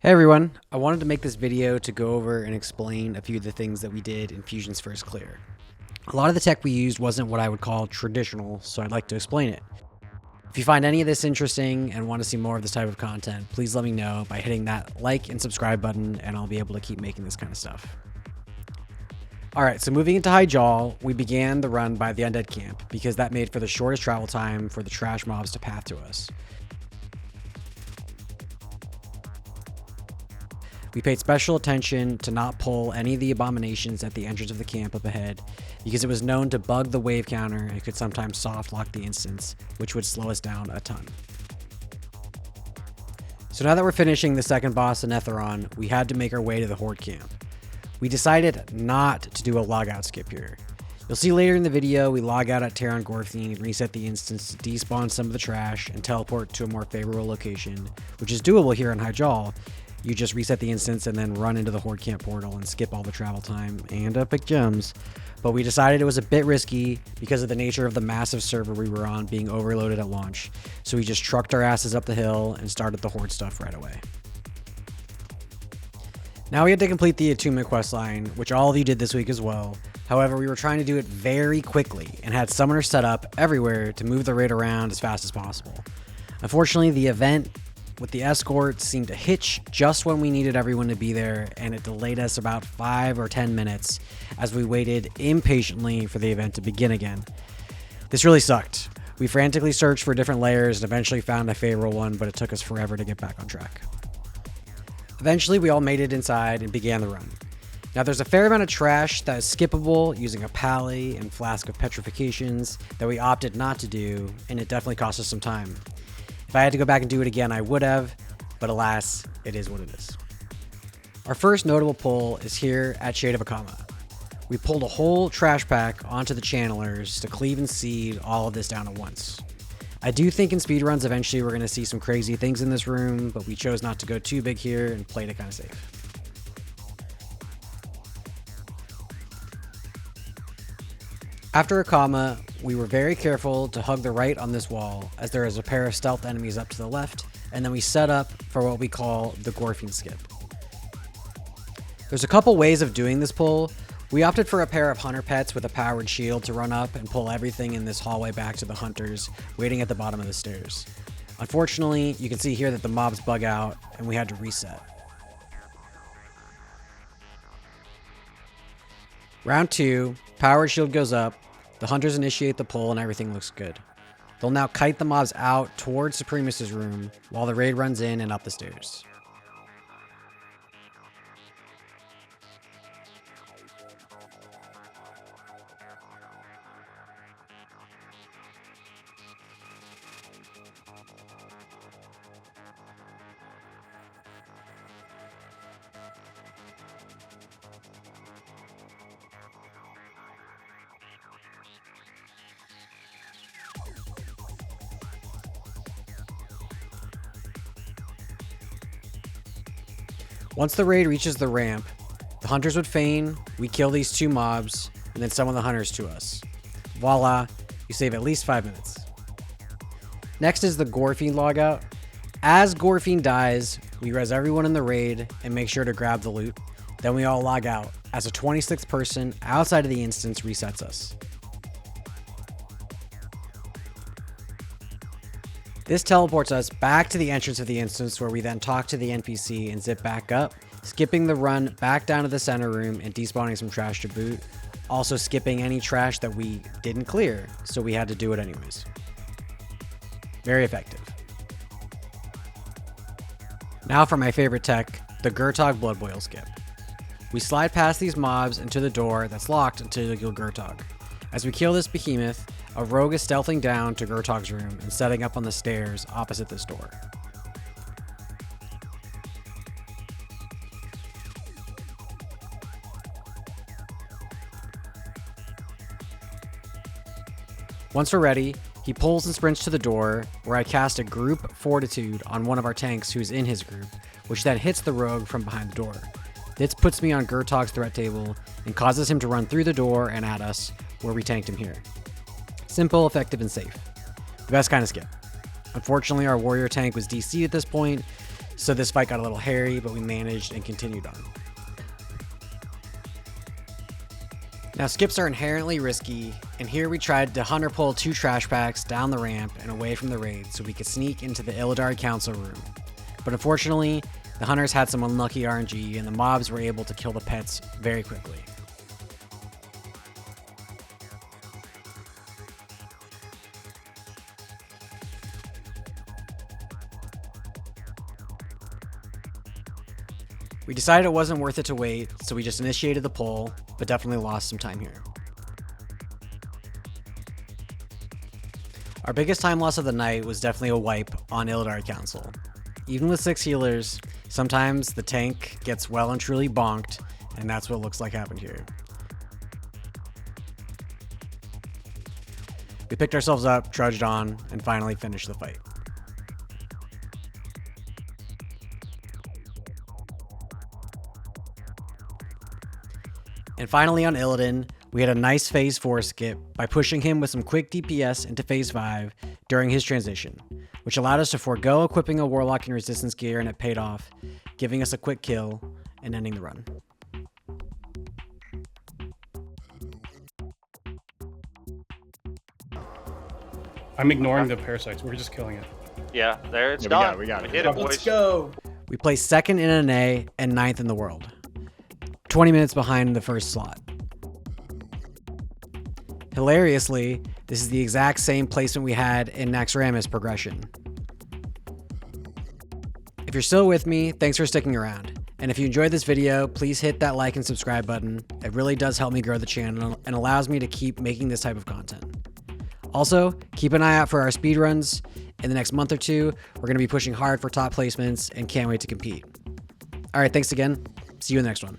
Hey everyone, I wanted to make this video to go over and explain a few of the things that we did in Fusion's first clear. A lot of the tech we used wasn't what I would call traditional, so I'd like to explain it. If you find any of this interesting and want to see more of this type of content, please let me know by hitting that like and subscribe button, and I'll be able to keep making this kind of stuff. Alright, so moving into Hyjal, we began the run by the Undead camp, because that made for the shortest travel time for the trash mobs to path to us. We paid special attention to not pull any of the abominations at the entrance of the camp up ahead, because it was known to bug the wave counter and could sometimes soft lock the instance, which would slow us down a ton. So now that we're finishing the second boss in Etheron, we had to make our way to the Horde camp. We decided not to do a logout skip here. You'll see later in the video we log out at Terran Gorfing, reset the instance to despawn some of the trash, and teleport to a more favorable location, which is doable here in Hyjal. You just reset the instance and then run into the Horde camp portal and skip all the travel time and pick gems. But we decided it was a bit risky because of the nature of the massive server we were on being overloaded at launch, so we just trucked our asses up the hill and started the Horde stuff right away. Now we had to complete the Attunement questline, which all of you did this week as well. However, we were trying to do it very quickly and had summoners set up everywhere to move the raid around as fast as possible. Unfortunately, the event with the escort seemed to hitch just when we needed everyone to be there, and it delayed us about 5 or 10 minutes as we waited impatiently for the event to begin again. This really sucked. We frantically searched for different layers and eventually found a favorable one, but it took us forever to get back on track. Eventually, we all made it inside and began the run. Now, there's a fair amount of trash that is skippable using a pally and flask of petrifications that we opted not to do, and it definitely cost us some time. If I had to go back and do it again, I would have, but alas, it is what it is. Our first notable pull is here at Shade of Akama. We pulled a whole trash pack onto the channelers to cleave and seed all of this down at once. I do think in speedruns eventually we're going to see some crazy things in this room, but we chose not to go too big here and played it kind of safe. After Akama, we were very careful to hug the right on this wall, as there is a pair of stealth enemies up to the left, and then we set up for what we call the Gorfing skip. There's a couple ways of doing this pull. We opted for a pair of hunter pets with a powered shield to run up and pull everything in this hallway back to the hunters waiting at the bottom of the stairs. Unfortunately, you can see here that the mobs bug out and we had to reset. Round 2, powered shield goes up, the hunters initiate the pull and everything looks good. They'll now kite the mobs out towards Supremus's room while the raid runs in and up the stairs. Once the raid reaches the ramp, the hunters would feign, we kill these 2 mobs, and then summon the hunters to us. Voila, you save at least 5 minutes. Next is the Gorfing logout. As Gorfing dies, we res everyone in the raid and make sure to grab the loot. Then we all log out, as a 26th person outside of the instance resets us. This teleports us back to the entrance of the instance, where we then talk to the NPC and zip back up, skipping the run back down to the center room and despawning some trash to boot, also skipping any trash that we didn't clear, so we had to do it anyways. Very effective. Now for my favorite tech, the Gertog Blood Boil skip. We slide past these mobs into the door that's locked until you kill Gertog. As we kill this behemoth, a rogue is stealthing down to Gertog's room and setting up on the stairs opposite this door. Once we're ready, he pulls and sprints to the door, where I cast a group fortitude on one of our tanks who's in his group, which then hits the rogue from behind the door. This puts me on Gertog's threat table and causes him to run through the door and at us, where we tanked him here. Simple, effective, and safe. The best kind of skip. Unfortunately, our warrior tank was DC'd at this point, So this fight got a little hairy, but we managed and continued on. Now skips are inherently risky, and here we tried to hunter pull 2 trash packs down the ramp and away from the raid so we could sneak into the Illidari Council room. But unfortunately, the hunters had some unlucky RNG and the mobs were able to kill the pets very quickly. We decided it wasn't worth it to wait, so we just initiated the pull, but definitely lost some time here. Our biggest time loss of the night was definitely a wipe on Illidari Council. Even with 6 healers, sometimes the tank gets well and truly bonked, and that's what looks like happened here. We picked ourselves up, trudged on, and finally finished the fight. And finally on Illidan, we had a nice phase 4 skip by pushing him with some quick DPS into phase 5 during his transition, which allowed us to forego equipping a Warlock and resistance gear, and it paid off, giving us a quick kill and ending the run. I'm ignoring the parasites. We're just killing it. Yeah, there it's done. We got it. We did it, boys. Let's go. We placed 2nd in an A and 9th in the world, 20 minutes behind the first slot. Hilariously, this is the exact same placement we had in Naxxramas progression. If you're still with me, thanks for sticking around. And if you enjoyed this video, please hit that like and subscribe button. It really does help me grow the channel and allows me to keep making this type of content. Also, keep an eye out for our speedruns. In the next month or 2, we're going to be pushing hard for top placements and can't wait to compete. All right, thanks again. See you in the next one.